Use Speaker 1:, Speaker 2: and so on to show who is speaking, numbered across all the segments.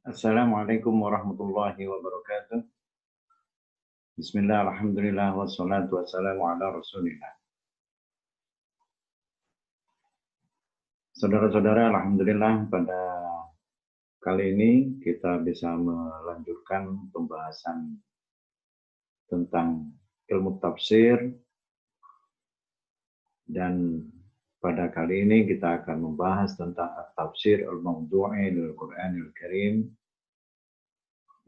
Speaker 1: Assalamualaikum warahmatullahi wabarakatuh. Bismillah, alhamdulillah, wassalatu wassalamu ala rasulillah. Saudara-saudara, alhamdulillah pada kali ini kita bisa melanjutkan pembahasan tentang ilmu tafsir, dan pada kali ini kita akan membahas tentang tafsir al-mawdu'i lil Qur'anil Karim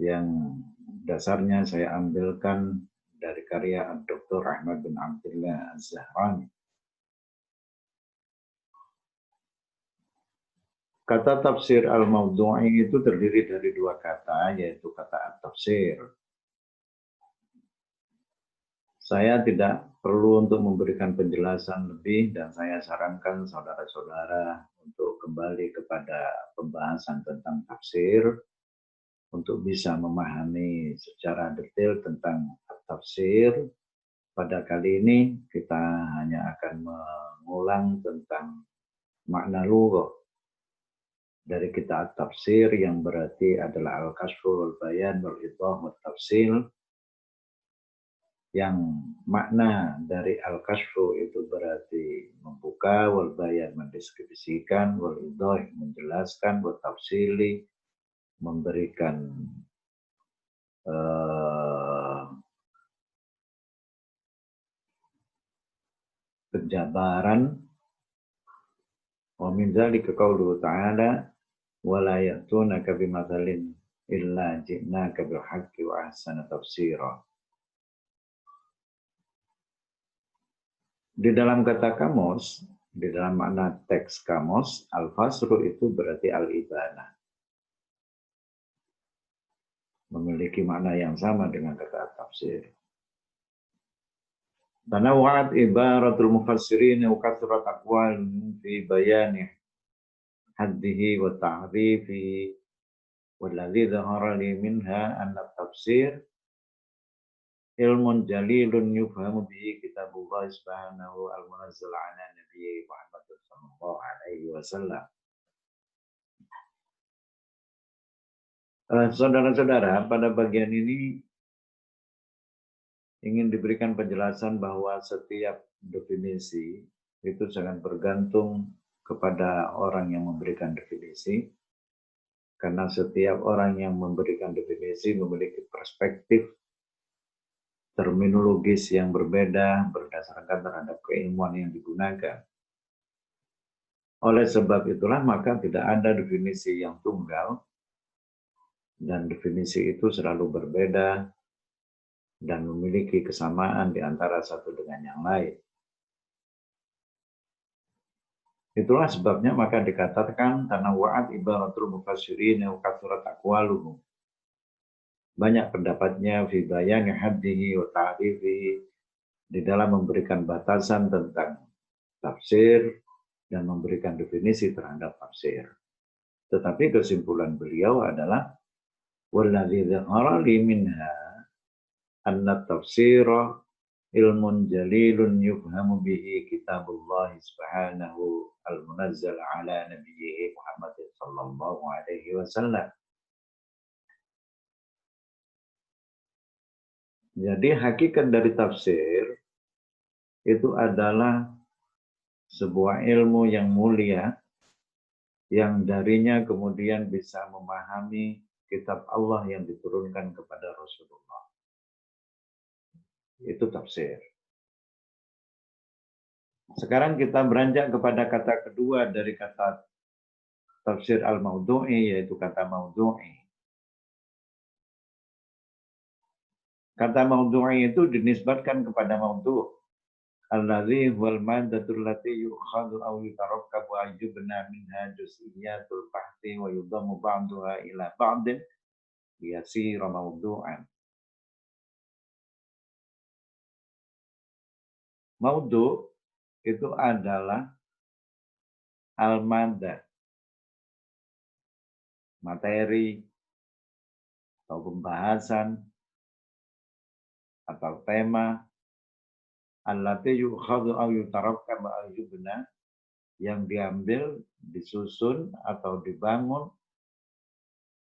Speaker 1: yang dasarnya saya ambilkan dari karya Dr. Ahmad bin Abdullah Az-Zahrani. Kata tafsir al-mawdu'i itu terdiri dari dua kata, yaitu kata at-tafsir. Saya tidak perlu untuk memberikan penjelasan lebih dan saya sarankan saudara-saudara untuk kembali kepada pembahasan tentang tafsir untuk bisa memahami secara detail tentang tafsir. Pada kali ini kita hanya akan mengulang tentang makna lughah dari kitab tafsir yang berarti adalah al-kasfu wal bayan wal idah wal tafsil, yang makna dari al-kasfu itu berarti membuka, wal bayan mendeskripsikan, wal idah menjelaskan, wal tafsili memberikan penjabaran. Wa min dzalika qauluhu ta'ala wa la ya'tunaka bimathalin illa ji'naka bil haqqi wa ahsana tafsira. Di dalam kata kamus, di dalam makna teks kamus, al-fasru itu berarti al-ibanah. Memiliki makna yang sama dengan kata tafsir. Tanawwa'at ibaratul mufassirin wa kathrat aqwal fi bayani haddihi wa ta'rifi walladzi dhahara li minha anna tafsir ilmun jalilun yufhamu bihi kitabullah subhanahu al-munazzal ala nabiyyi Muhammad sallallahu alaihi wasallam. Saudara-saudara, pada bagian ini ingin diberikan penjelasan bahwa setiap definisi itu sangat bergantung kepada orang yang memberikan definisi, karena setiap orang yang memberikan definisi memiliki perspektif terminologis yang berbeda berdasarkan terhadap keilmuan yang digunakan. Oleh sebab itulah maka tidak ada definisi yang tunggal, dan definisi itu selalu berbeda dan memiliki kesamaan di antara satu dengan yang lain. Itulah sebabnya maka dikatakan tanawwa'at ibaratul mufassirin wa kathurat aqwaluhum. Banyak pendapatnya fi bayani haddihi wa ta'rifihi, di dalam memberikan batasan tentang tafsir dan memberikan definisi terhadap tafsir. Tetapi kesimpulan beliau adalah walladzi dhahara li minha anna tafsira ilmun jalilun yufhamu bihi kitabullah subhanahu al-munazzal ala nabiyyi Muhammad sallallahu alaihi wasallam. Jadi hakikat dari tafsir itu adalah sebuah ilmu yang mulia yang darinya kemudian bisa memahami kitab Allah yang diturunkan kepada Rasulullah. Itu tafsir. Sekarang kita beranjak kepada kata kedua dari kata tafsir al-mawdu'i, yaitu kata mawdu'i. Kata mawdu'i itu dinisbatkan kepada mawdu', alladzi huwal maddatul lati yu'khadhu aw yutarakkabu ayyubna minha juz'iyyatul bahthi wa yudammu ba'duha ila ba'din liyasira mawdu'an. Mawdu' itu adalah al-maddah, materi atau pembahasan atau tema, allati yu'khadhu aw yutarakkabu ayyubna, yang diambil, disusun atau dibangun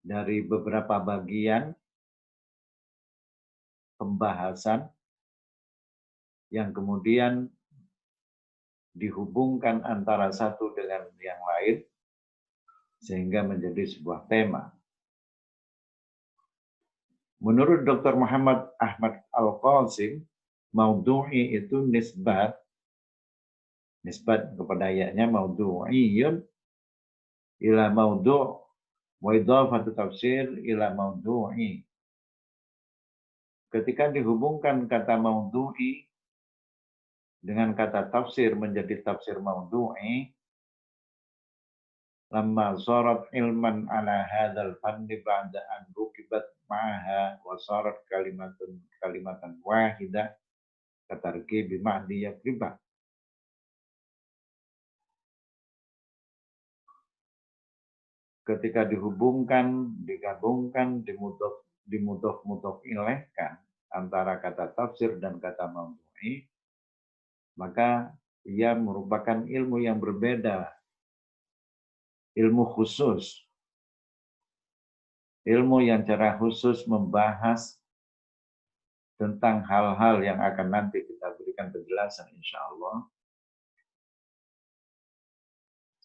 Speaker 1: dari beberapa bagian pembahasan yang kemudian dihubungkan antara satu dengan yang lain sehingga menjadi sebuah tema. Menurut Dr. Muhammad Ahmad Al-Qasim, maudhu'i itu nisbat kepada ayatnya maudhu'iyun ila maudhu' wa idhafatu tafsir ila maudhu'i. Ketika dihubungkan kata maudhu'i dengan kata tafsir menjadi tafsir maudhu'i, lamma sarat ilman ala hadzal fanni ba'da an rukibat ma'aha wa sarat kalimatan wahidah katarki bima'di yakriba. Ketika dihubungkan, digabungkan, dimudhof ilaihkan antara kata tafsir dan kata maudhu'i, maka ia merupakan ilmu yang berbeda, ilmu khusus, ilmu yang secara khusus membahas tentang hal-hal yang akan nanti kita berikan penjelasan insya Allah.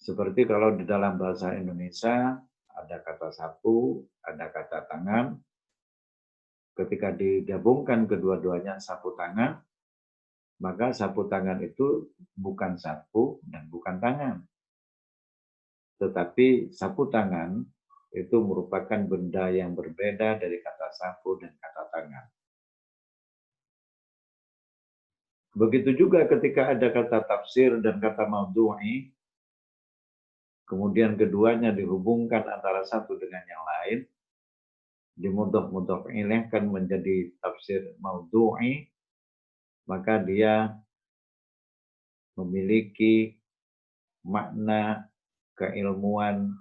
Speaker 1: Seperti kalau di dalam bahasa Indonesia ada kata sapu, ada kata tangan. Ketika digabungkan kedua-duanya sapu tangan, maka sapu tangan itu bukan sapu dan bukan tangan. Tetapi sapu tangan itu merupakan benda yang berbeda dari kata sapu dan kata tangan. Begitu juga ketika ada kata tafsir dan kata maudhu'i, kemudian keduanya dihubungkan antara satu dengan yang lain, dimudhof ilaihkan menjadi tafsir maudhu'i, maka dia memiliki makna keilmuan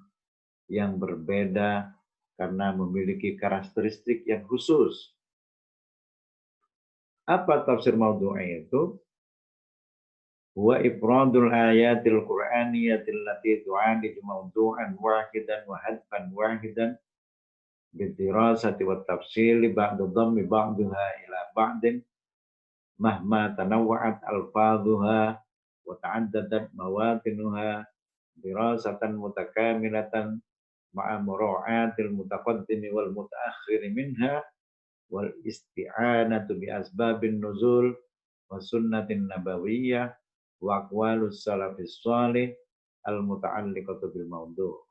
Speaker 1: yang berbeda karena memiliki karakteristik yang khusus. Apa tafsir maudhu'i itu? Huwa ifradul ayatil qur'aniyatil lati tu'alij mawdu'an wahidan wa hadfan wahidan bidirasati wa tafsili ba'da dhammi ba'daha ila ba'din mahma tanawwa'at alfadhuha wa ta'addadat mawatinuha dirasatan mutakamilatan ma'a mura'atil mutaqaddimi wal mutaakhiri minha wal isti'anatu bi asbabin nuzul wa sunnatin nabawiyyah wa aqwalus salafis shalih al muta'alliqatu bil maudhu'.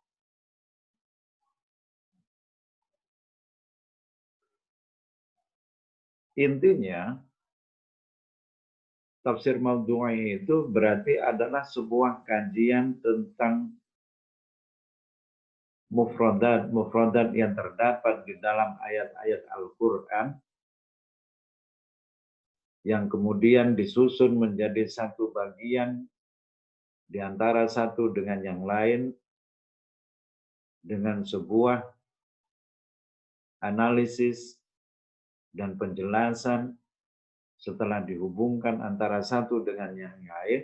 Speaker 1: Intinya tafsir maudhu'i itu berarti adalah sebuah kajian tentang mufradat yang terdapat di dalam ayat-ayat Al-Qur'an yang kemudian disusun menjadi satu bagian di antara satu dengan yang lain dengan sebuah analisis dan penjelasan setelah dihubungkan antara satu dengan yang lain,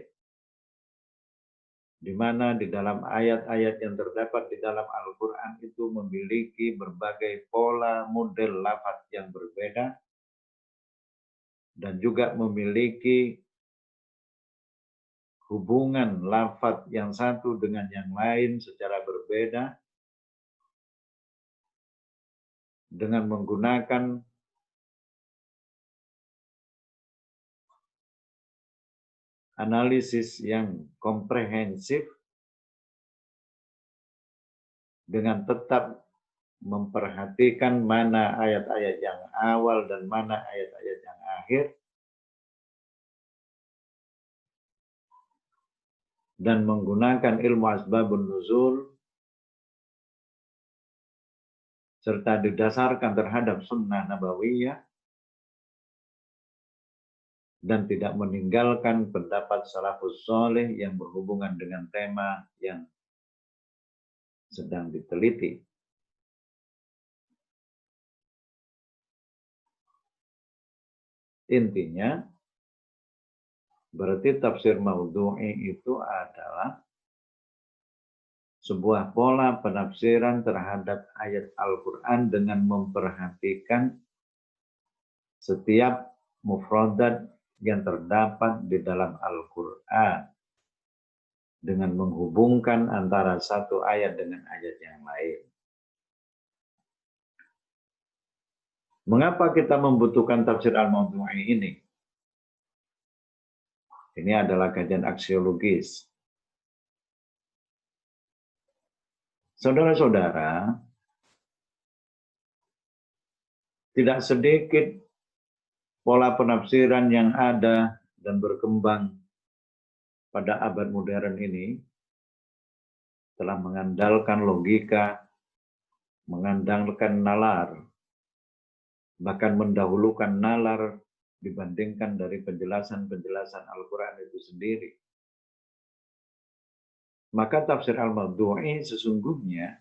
Speaker 1: di mana di dalam ayat-ayat yang terdapat di dalam Al-Quran itu memiliki berbagai pola model lafaz yang berbeda dan juga memiliki hubungan lafaz yang satu dengan yang lain secara berbeda dengan menggunakan analisis yang komprehensif dengan tetap memperhatikan mana ayat-ayat yang awal dan mana ayat-ayat yang akhir dan menggunakan ilmu asbabun nuzul serta didasarkan terhadap sunnah nabawiyah dan tidak meninggalkan pendapat salafus saleh yang berhubungan dengan tema yang sedang diteliti. Intinya, berarti tafsir maudhu'i itu adalah sebuah pola penafsiran terhadap ayat Al-Quran dengan memperhatikan setiap mufradat yang terdapat di dalam Al-Quran dengan menghubungkan antara satu ayat dengan ayat yang lain. Mengapa kita membutuhkan tafsir al-mawdu'i ini? Ini adalah kajian aksiologis. Saudara-saudara, tidak sedikit pola penafsiran yang ada dan berkembang pada abad modern ini telah mengandalkan logika, mengandalkan nalar, bahkan mendahulukan nalar dibandingkan dari penjelasan-penjelasan Al-Quran itu sendiri. Maka tafsir al-mawdu'i sesungguhnya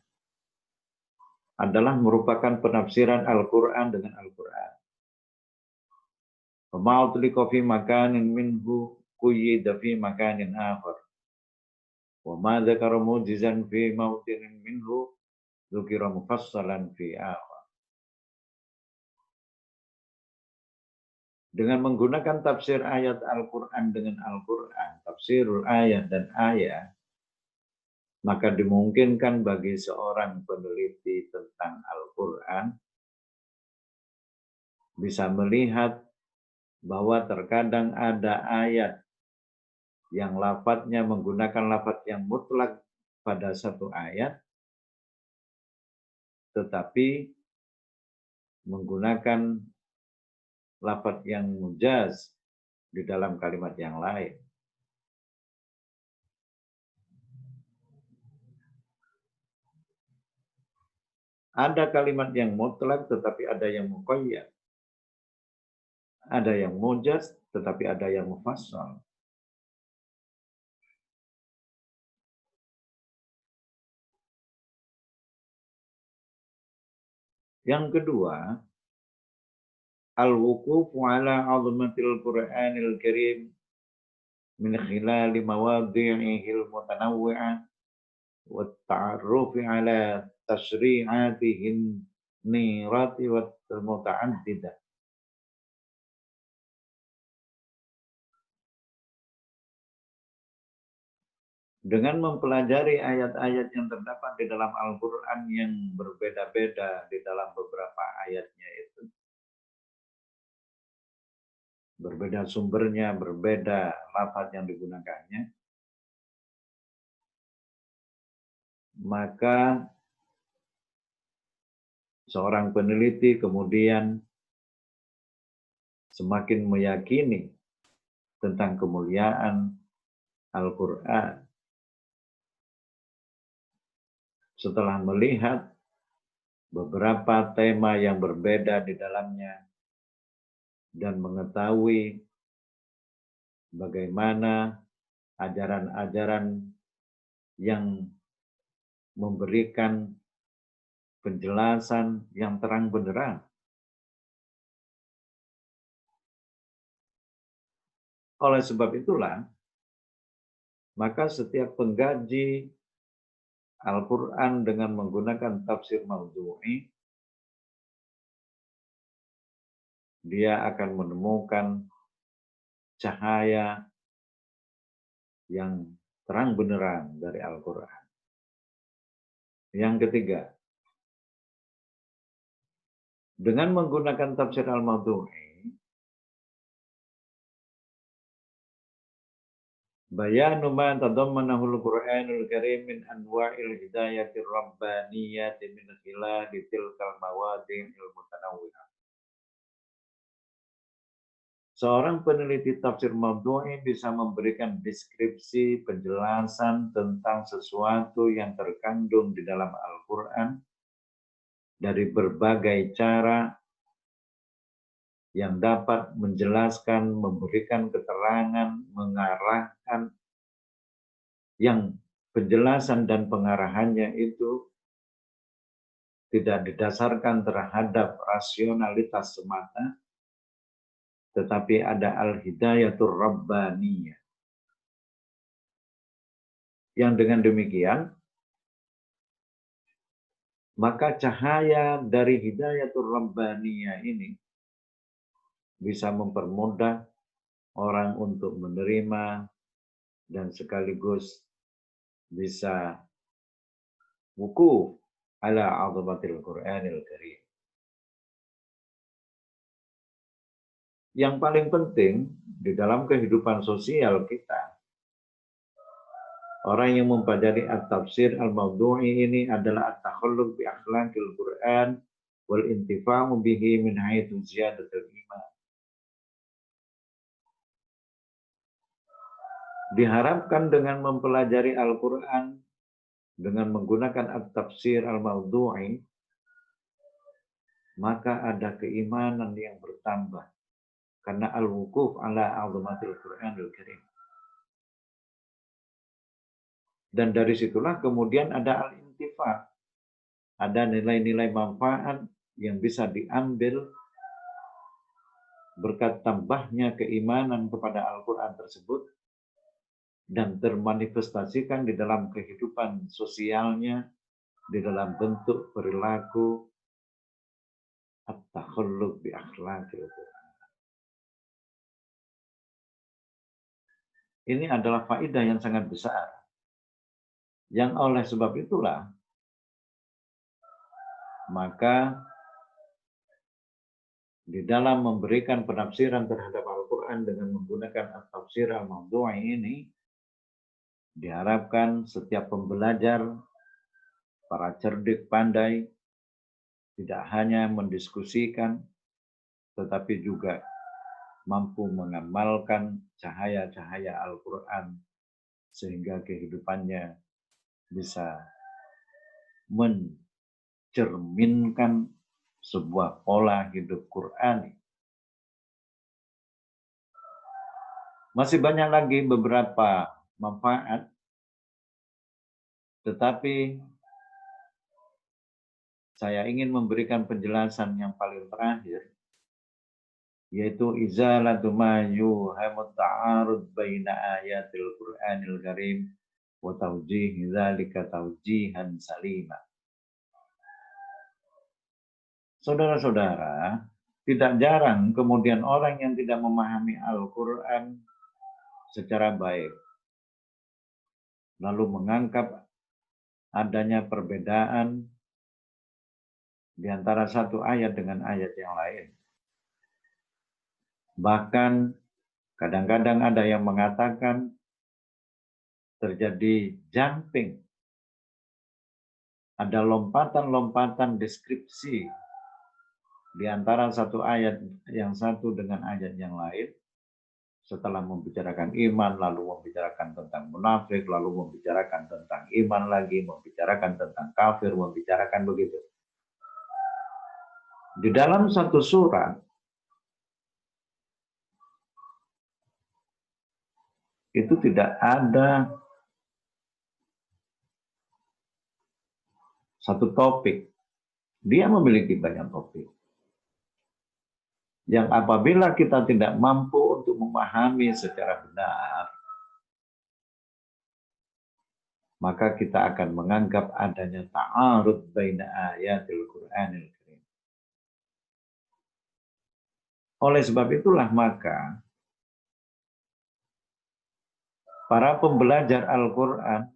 Speaker 1: adalah merupakan penafsiran Al-Quran dengan Al-Quran. Ma'utliqa fi makanin minhu kuyyida fi makanin akhar. Wa ma dzakara mujizan fi mawtinin minhu dzukira mufassalan fi akhar. Dengan menggunakan tafsir ayat Al-Quran dengan Al-Quran, tafsirul ayat dan ayat, maka dimungkinkan bagi seorang peneliti tentang Al-Quran bisa melihat bahwa terkadang ada ayat yang lafadznya menggunakan lafadz yang mutlak pada satu ayat, tetapi menggunakan lafadz yang mujaz di dalam kalimat yang lain. Ada kalimat yang mutlak tetapi ada yang muqayyad. Ada yang mujaz tetapi ada yang mufassal. Yang kedua, al-wuqufu ala 'azmatil Qur'anil Karim min khilali mawadhi'ihil mutanawwi'ah wa ta'arrufi ala tashri'atihin nirati wa muta'addidah. Dengan mempelajari ayat-ayat yang terdapat di dalam Al-Quran yang berbeda-beda di dalam beberapa ayatnya itu, berbeda sumbernya, berbeda lafaz yang digunakannya, maka seorang peneliti kemudian semakin meyakini tentang kemuliaan Al-Quran setelah melihat beberapa tema yang berbeda di dalamnya dan mengetahui bagaimana ajaran-ajaran yang memberikan penjelasan yang terang benderang. Oleh sebab itulah, maka setiap pengkaji Al-Quran dengan menggunakan tafsir mawdu'i, dia akan menemukan cahaya yang terang benderang dari Al-Quran. Yang ketiga, dengan menggunakan tafsir al-mawdu'i, bayanu ma tadammanahu al-Qur'anul Karim min anwa'il hidayatir rabbaniyati min khilali tilkal mawadi'il mutanawwi'ah. Seorang peneliti tafsir mawdu'i bisa memberikan deskripsi, penjelasan tentang sesuatu yang terkandung di dalam Al-Quran dari berbagai cara yang dapat menjelaskan, memberikan keterangan, mengarahkan, yang penjelasan dan pengarahannya itu tidak didasarkan terhadap rasionalitas semata, tetapi ada al-hidayatur rabbaniyah. Yang dengan demikian maka cahaya dari hidayatul rabbaniyah ini bisa mempermudah orang untuk menerima dan sekaligus bisa wukuf ala azamatil Qur'anil Karim. Yang paling penting di dalam kehidupan sosial kita, orang yang mempelajari at-tafsir al-mawdu'i ini adalah at-takhalluq bi akhlaqil Qur'an wal intifa'u bihi min haitsu ziyadatul iman. Diharapkan dengan mempelajari Al-Quran, dengan menggunakan at-tafsir al-mawdu'i, maka ada keimanan yang bertambah. Karena al-wukuf ala azamatil Qur'anil Karim. Dan dari situlah kemudian ada al-intifa. Ada nilai-nilai manfaat yang bisa diambil berkat tambahnya keimanan kepada Al-Quran tersebut dan termanifestasikan di dalam kehidupan sosialnya, di dalam bentuk perilaku at-takhalluq bi akhlaqil Qur'an. Ini adalah faedah yang sangat besar. Yang oleh sebab itulah, maka di dalam memberikan penafsiran terhadap Al-Quran dengan menggunakan at-tafsir al-mawdu'i ini, diharapkan setiap pembelajar, para cerdik pandai, tidak hanya mendiskusikan, tetapi juga mampu mengamalkan cahaya-cahaya Al-Quran sehingga kehidupannya bisa mencerminkan sebuah pola hidup Qur'ani. Masih banyak lagi beberapa manfaat, tetapi saya ingin memberikan penjelasan yang paling terakhir, yaitu izalatu ma yuhamu ta'arud baina ayatil Qur'anil Karim wa tawjih dzalika tawjihan salima. Saudara-saudara, tidak jarang kemudian orang yang tidak memahami Al-Quran secara baik, lalu menganggap adanya perbedaan di antara satu ayat dengan ayat yang lain. Bahkan kadang-kadang ada yang mengatakan terjadi jumping, ada lompatan-lompatan deskripsi di antara satu ayat yang satu dengan ayat yang lain. Setelah membicarakan iman, lalu membicarakan tentang munafik, lalu membicarakan tentang iman lagi, membicarakan tentang kafir, membicarakan begitu. Di dalam satu surat, itu tidak ada satu topik. Dia memiliki banyak topik. Yang apabila kita tidak mampu untuk memahami secara benar, maka kita akan menganggap adanya ta'arud baina ayatil Qur'anil Karim. Oleh sebab itulah maka para pembelajar Al-Quran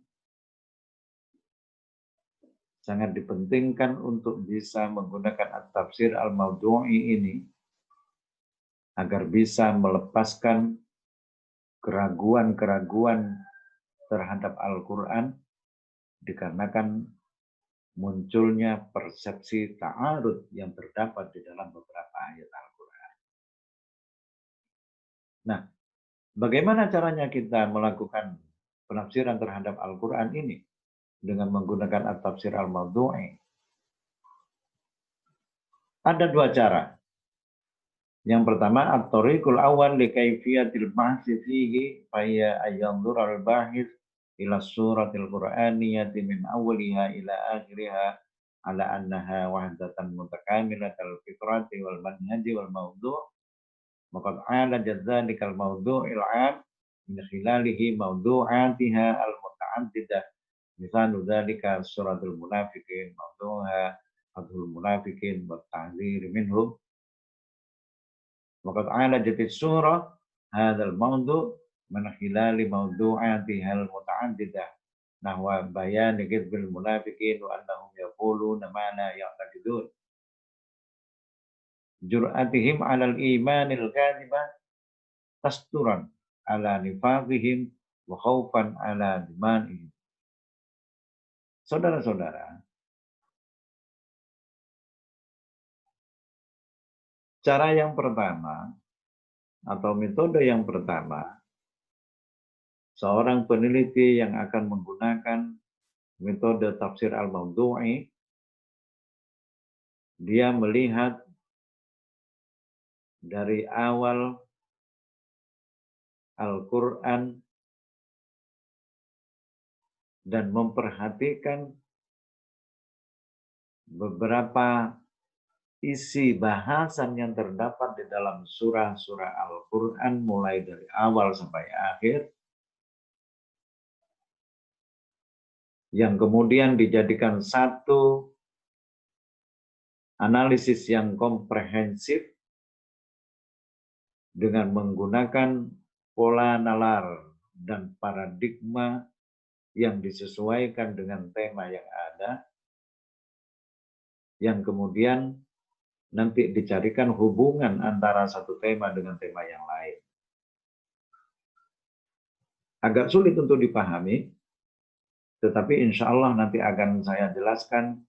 Speaker 1: sangat dipentingkan untuk bisa menggunakan at-tafsir al-mawdu'i ini agar bisa melepaskan keraguan-keraguan terhadap Al-Quran dikarenakan munculnya persepsi ta'arud yang terdapat di dalam beberapa ayat Al-Quran. Nah, bagaimana caranya kita melakukan penafsiran terhadap Al-Quran ini dengan menggunakan at-tafsir al-mawdu'i? Ada dua cara. Yang pertama, at-tariqul awal li kaifiyatil bahsi fihi faya ayanzur al-bahis ila suratil qur'aniyati min awliha ila akhiriha ala annaha wahdatan mutakamilatal fitrati wal manhaji wal mawdu' maqad ala jadzalikal mawdu'il 'am min khilalihi mawdu'atiha al-muta'addidah Misalnya dzalika suratul munafiqin mawdu'uha fathul munafiqin wa ta'dzir minhum. Waqad 'alajat as-surah hadzal mawdu' min khilali mawdu'atihal muta'addidah nahwa bayan ghidbil munafiqin wa annahum yaquluna ma la ya'taqidun jur'atihim 'alal imanil kadhibah tasturan 'ala nifaqihim wa khaufan 'ala dimanihim. Saudara-saudara, cara yang pertama atau metode yang pertama, seorang peneliti yang akan menggunakan metode tafsir al-mawdu'i, dia melihat dari awal Al-Quran dan memperhatikan beberapa isi bahasan yang terdapat di dalam surah-surah Al-Quran mulai dari awal sampai akhir, yang kemudian dijadikan satu analisis yang komprehensif dengan menggunakan pola nalar dan paradigma yang disesuaikan dengan tema yang ada, yang kemudian nanti dicarikan hubungan antara satu tema dengan tema yang lain. Agak sulit untuk dipahami, tetapi insya Allah nanti akan saya jelaskan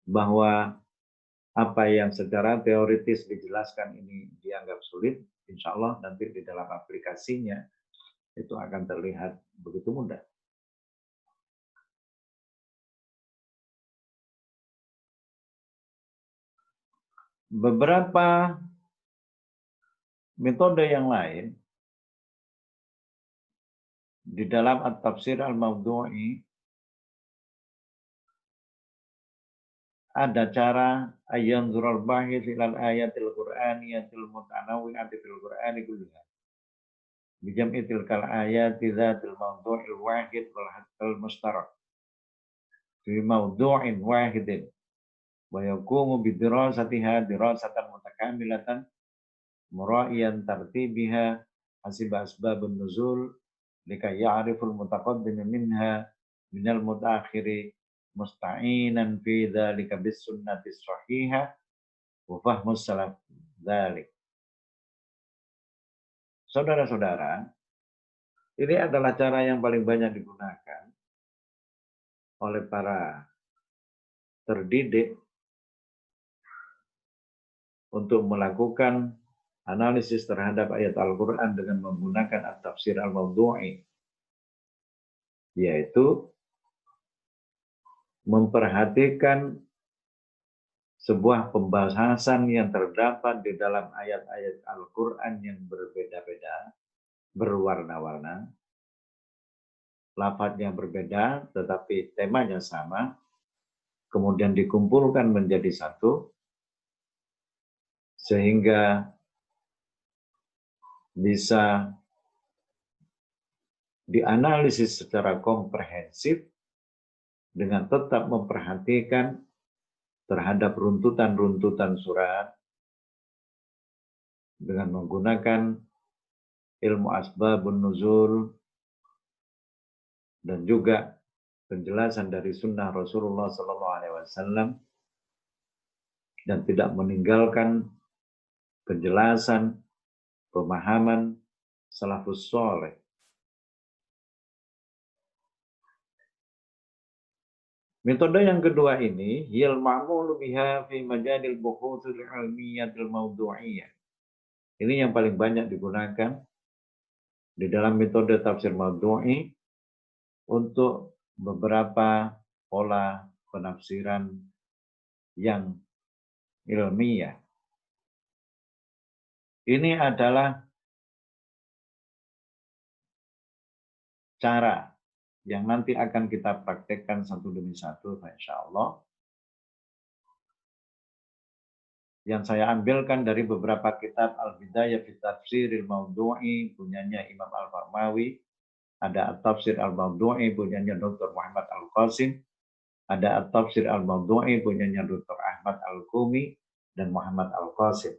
Speaker 1: bahwa apa yang secara teoritis dijelaskan ini dianggap sulit, insya Allah nanti di dalam aplikasinya itu akan terlihat begitu mudah. Beberapa metode yang lain di dalam at-tafsir al-mawdu'i ada cara ayanzurul bahis ilal ayatil qur'aniyatil mutanawwi'ati fil qur'ani kulliha bijam'i tilkal ayati dzatil mawdu'il wahid wal haqqil mustarak fi mawdu'in wahidin wa yaqumu bidirasatiha dirasatan mutakamilatan mura'iyan tartibiha hasib asbabun nuzul likay ya'riful mutaqaddim minha minal mutaakhiri musta'inan fi dzalika bis sunnati sahihah wa fahmus salaf dzalik. Saudara-saudara, ini adalah cara yang paling banyak digunakan oleh para terdidik untuk melakukan analisis terhadap ayat Al-Quran dengan menggunakan at-tafsir al-mawdu'i, yaitu memperhatikan sebuah pembahasan yang terdapat di dalam ayat-ayat Al-Quran yang berbeda-beda, berwarna-warna, lafadznya berbeda, tetapi temanya sama, kemudian dikumpulkan menjadi satu, sehingga bisa dianalisis secara komprehensif dengan tetap memperhatikan terhadap runtutan-runtutan surat dengan menggunakan ilmu asbabun nuzul dan juga penjelasan dari sunnah Rasulullah SAW dan tidak meninggalkan penjelasan pemahaman salafus soleh. Metode yang kedua ini, hiyal ma'mulu biha fi majalil buhuthul ilmiyatil mawdu'iyah. Ini yang paling banyak digunakan di dalam metode tafsir mawdu'i untuk beberapa pola penafsiran yang ilmiah. Ini adalah cara yang nanti akan kita praktekkan satu demi satu, insya Allah. Yang saya ambilkan dari beberapa kitab Al-Bidayah fi Tafsiril Mawdu'i, punyanya Imam Al-Farmawi, Ada At-Tafsir Al-Mawdu'i punyanya Dr. Muhammad Al-Qasim, ada At-Tafsir Al-Mawdu'i punyanya Dr. Ahmad Al-Qumi dan Muhammad Al-Qasim.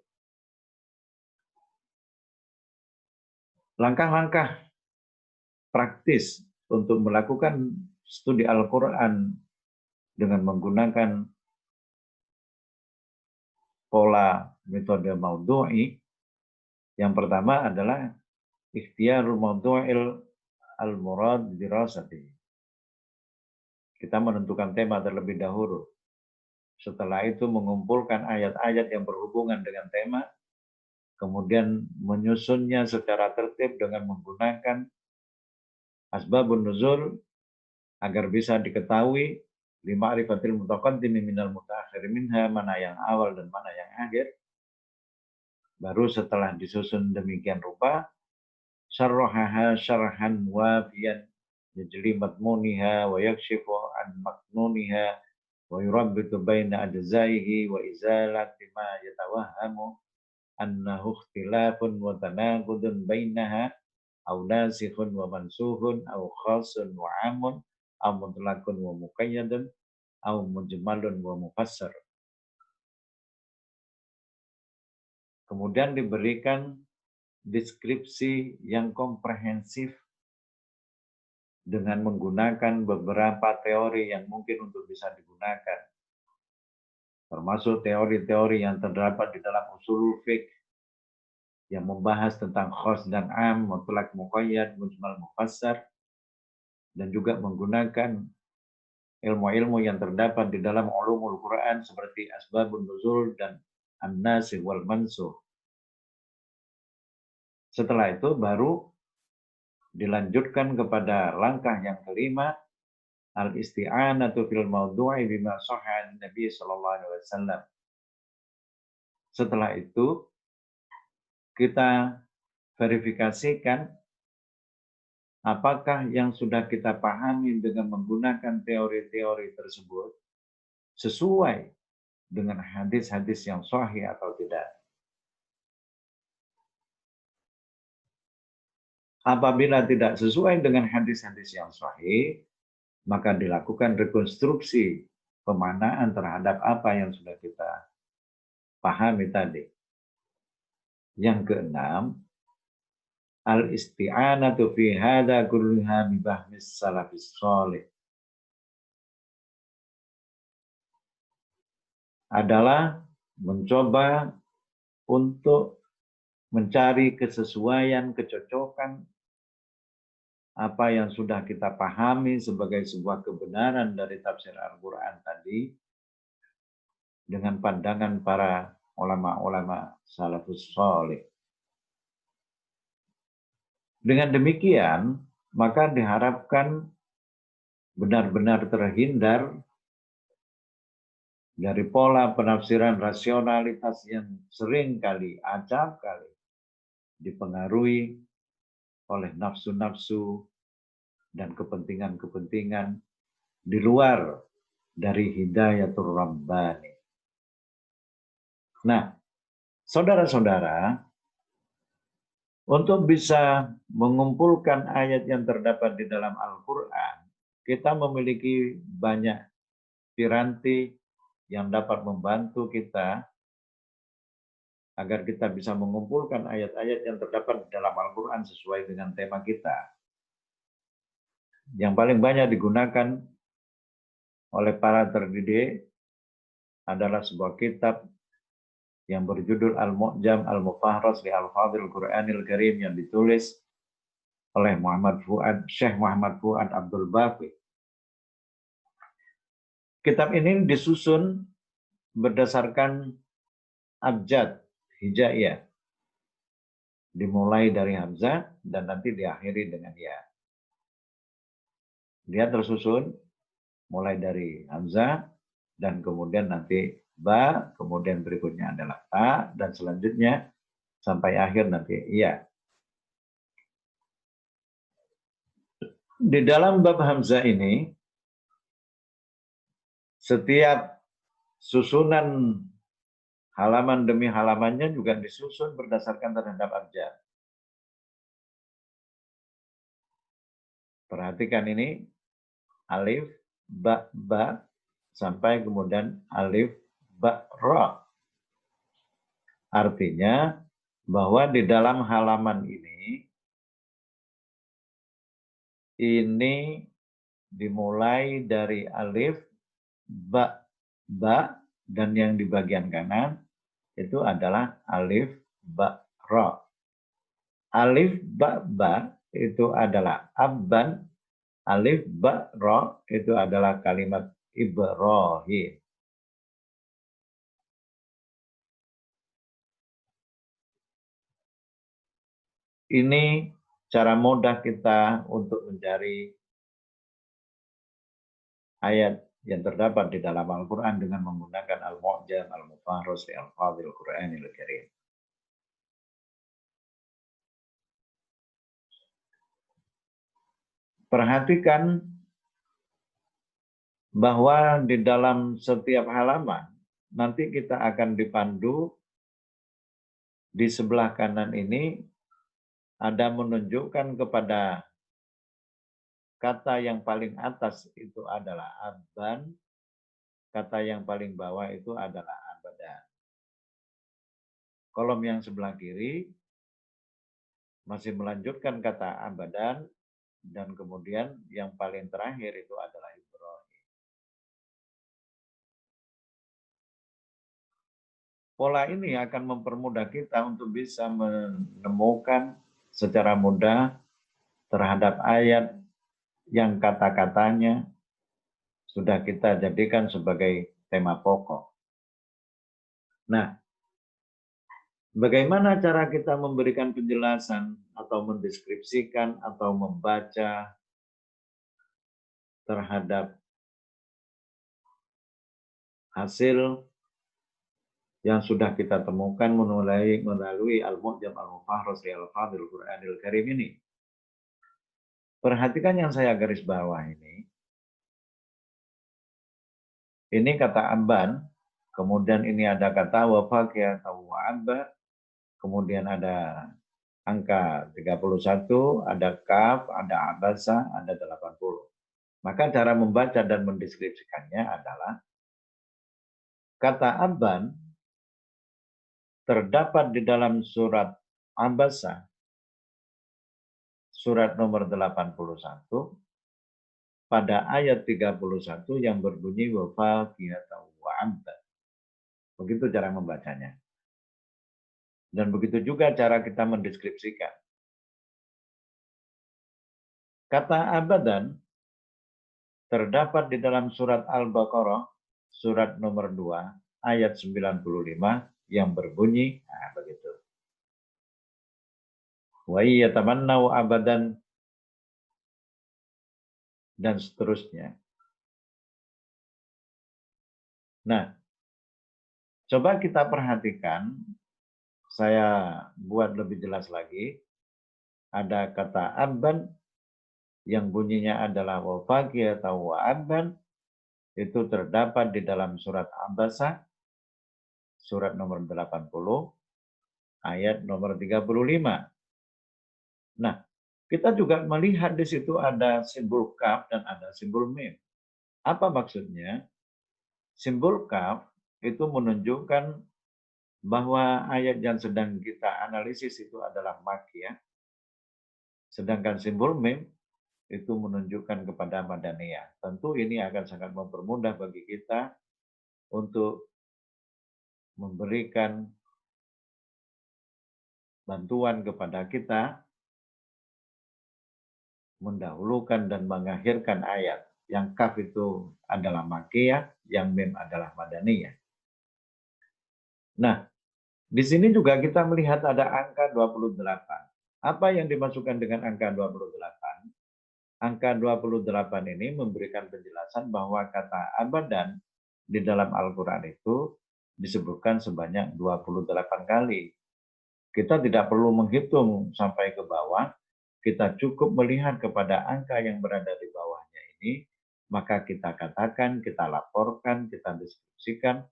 Speaker 1: Langkah-langkah praktis untuk melakukan studi Al-Quran dengan menggunakan pola metode Mawdu'i. Yang pertama adalah ikhtiyarul mawdu'il al-murad dirasati. Kita menentukan tema terlebih dahulu. Setelah itu mengumpulkan ayat-ayat yang berhubungan dengan tema, kemudian menyusunnya secara tertib dengan menggunakan asbabun nuzul agar bisa diketahui lima'rifatil mutaqaddimi minal mutaakhir minha, mana yang awal dan mana yang akhir. Baru setelah disusun demikian rupa, syarrahaha syarhan wafiyan yajli matmuniha wa yakshifu an maknuniha wa yurabbitu baina ajzaihi wa izalati ma yatawahhamu annahu ikhtilafun wa tanaqudun bainaha aw nasikhun wa mansuhun aw khasun wa amun aw mutlaqun wa muqayyadun aw mujmalun wa mufassar. Kemudian diberikan deskripsi yang komprehensif dengan menggunakan beberapa teori yang mungkin untuk bisa digunakan. Termasuk teori-teori yang terdapat di dalam usul fiqh yang membahas tentang khas dan am, mutlak muqayyad, mujmal mufassar, dan juga menggunakan ilmu-ilmu yang terdapat di dalam ulumul Quran seperti asbabun nuzul dan an-nasikh wal mansuh. Setelah itu baru dilanjutkan kepada langkah yang kelima, al-isti'anatu fil mawdu'i bima sahha Nabi sallallahu alaihi wasallam. Setelah itu kita verifikasikan apakah yang sudah kita pahami dengan menggunakan teori-teori tersebut sesuai dengan hadis-hadis yang sahih atau tidak. Apabila tidak sesuai dengan hadis-hadis yang sahih, maka dilakukan rekonstruksi pemaknaan terhadap apa yang sudah kita pahami tadi. Yang keenam, al-isti'anatu fi hadza kulliha bi bahmis salafis shalih. Adalah mencoba untuk mencari kesesuaian, kecocokan apa yang sudah kita pahami sebagai sebuah kebenaran dari tafsir Al-Quran tadi dengan pandangan para ulama-ulama salafus shalih. Dengan demikian, maka diharapkan benar-benar terhindar dari pola penafsiran rasionalitas yang sering kali, acap kali dipengaruhi oleh nafsu-nafsu dan kepentingan-kepentingan di luar dari hidayatul rabbani. Nah, saudara-saudara, untuk bisa mengumpulkan ayat yang terdapat di dalam Al-Quran, kita memiliki banyak piranti yang dapat membantu kita agar kita bisa mengumpulkan ayat-ayat yang terdapat di dalam Al-Quran sesuai dengan tema kita. Yang paling banyak digunakan oleh para terdidik adalah sebuah kitab yang berjudul Al-Mu'jam Al-Mufahras li Al-Fadhil Qur'anil Karim yang ditulis oleh Syekh Muhammad Fuad Abdul Baqi. Kitab ini disusun berdasarkan abjad hijaiyah. Dimulai dari hamzah dan nanti diakhiri dengan ya. Dia tersusun mulai dari hamzah dan kemudian nanti ba, kemudian berikutnya adalah ta, dan selanjutnya sampai akhir nanti iya. Di dalam bab hamzah ini, setiap susunan halaman demi halamannya juga disusun berdasarkan terhadap abjad. Perhatikan ini, alif, ba, ba, sampai kemudian alif, ba, ra. Artinya bahwa di dalam halaman ini dimulai dari alif, ba, ba, dan yang di bagian kanan itu adalah alif, ba, ra. Alif, ba, ba itu adalah abban, alif, ba, ra itu adalah kalimat Ibrahim. Ini cara mudah kita untuk mencari ayat yang terdapat di dalam Al-Quran dengan menggunakan Al-Mu'jam, Al-Mufahrus, Al-Fadhil, Quranil Karim. Perhatikan bahwa di dalam setiap halaman nanti kita akan dipandu di sebelah kanan ini ada menunjukkan kepada kata yang paling atas itu adalah abban, kata yang paling bawah itu adalah abadan. Kolom yang sebelah kiri masih melanjutkan kata abadan, dan kemudian yang paling terakhir itu adalah Ibrahim. Pola ini akan mempermudah kita untuk bisa menemukan secara mudah terhadap ayat yang kata-katanya sudah kita jadikan sebagai tema pokok. Nah, bagaimana cara kita memberikan penjelasan atau mendeskripsikan atau membaca terhadap hasil yang sudah kita temukan melalui Al-Mu'jam, Al-Mufahrus, Al-Fadhil, Quranil Karim ini? Perhatikan yang saya garis bawah ini. Ini kata amban, kemudian ini ada kata wafaqiyah atau wa'abba, kemudian ada angka 31, ada kaf, ada abasa, ada 80. Maka cara membaca dan mendeskripsikannya adalah kata amban terdapat di dalam surat Abasa, surat nomor 81, pada ayat 31 yang berbunyi wafaqiyatan wa'abba. Begitu cara membacanya. Dan begitu juga cara kita mendeskripsikan. Kata abadan terdapat di dalam surat Al-Baqarah, surat nomor 2, ayat 95 yang berbunyi, begitu. Wa yatamannau abadan, dan seterusnya. Nah, coba kita perhatikan, saya buat lebih jelas lagi. Ada kata abban yang bunyinya adalah wafaqiyah atau wa'abban, itu terdapat di dalam surat Abasa, surat nomor 80, ayat nomor 35. Nah, kita juga melihat di situ ada simbol kaf dan ada simbol mim. Apa maksudnya? Simbol kaf itu menunjukkan bahwa ayat yang sedang kita analisis itu adalah makkiyah. Sedangkan simbol mim itu menunjukkan kepada madaniyah. Tentu ini akan sangat mempermudah bagi kita untuk memberikan bantuan kepada kita mendahulukan dan mengakhirkan ayat. Yang kaf itu adalah makkiyah, yang mim adalah madaniyah. Nah, di sini juga kita melihat ada angka 28. Apa yang dimasukkan dengan angka 28? Angka 28 ini memberikan penjelasan bahwa kata abadan di dalam Al-Quran itu disebutkan sebanyak 28 kali. Kita tidak perlu menghitung sampai ke bawah, kita cukup melihat kepada angka yang berada di bawahnya ini, maka kita katakan, kita laporkan, kita deskripsikan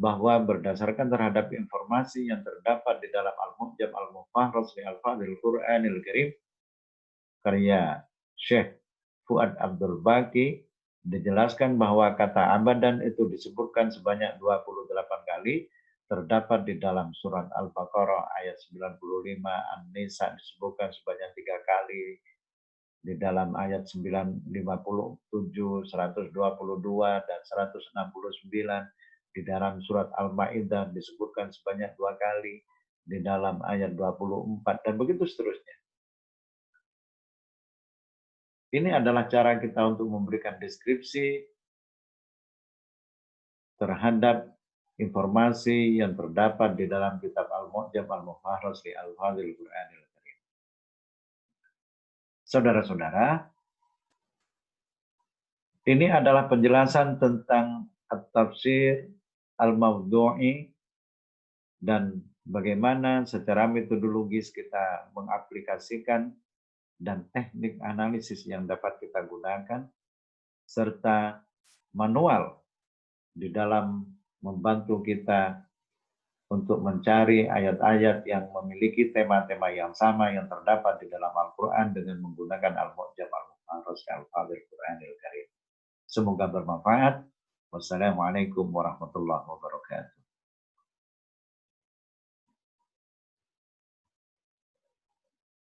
Speaker 1: bahwa berdasarkan terhadap informasi yang terdapat di dalam Al-Mu'jam, Al-Mufahrus, Al-Fadhil, Quranil Karim, karya Syekh Fuad Abdul Baqi dijelaskan bahwa kata abadan itu disebutkan sebanyak 28 kali, terdapat di dalam surat Al-Baqarah ayat 95, An-Nisa disebutkan sebanyak 3 kali, di dalam ayat 57, 122, dan 169. Di dalam surat Al-Ma'idah disebutkan sebanyak 2 kali, di dalam ayat 24, dan begitu seterusnya. Ini adalah cara kita untuk memberikan deskripsi terhadap informasi yang terdapat di dalam kitab Al-Mu'jam Al-Mufahraj li Al-Fadhil Qur'anil Karim. Saudara-saudara, ini adalah penjelasan tentang at-tafsir al-mawdu'i dan bagaimana secara metodologis kita mengaplikasikan dan teknik analisis yang dapat kita gunakan, serta manual di dalam membantu kita untuk mencari ayat-ayat yang memiliki tema-tema yang sama yang terdapat di dalam Al-Quran dengan menggunakan Al-Mu'jam Al-Mufahraj Al-Fadhil Qur'anil Karim. Semoga bermanfaat. Wassalamualaikum warahmatullahi wabarakatuh.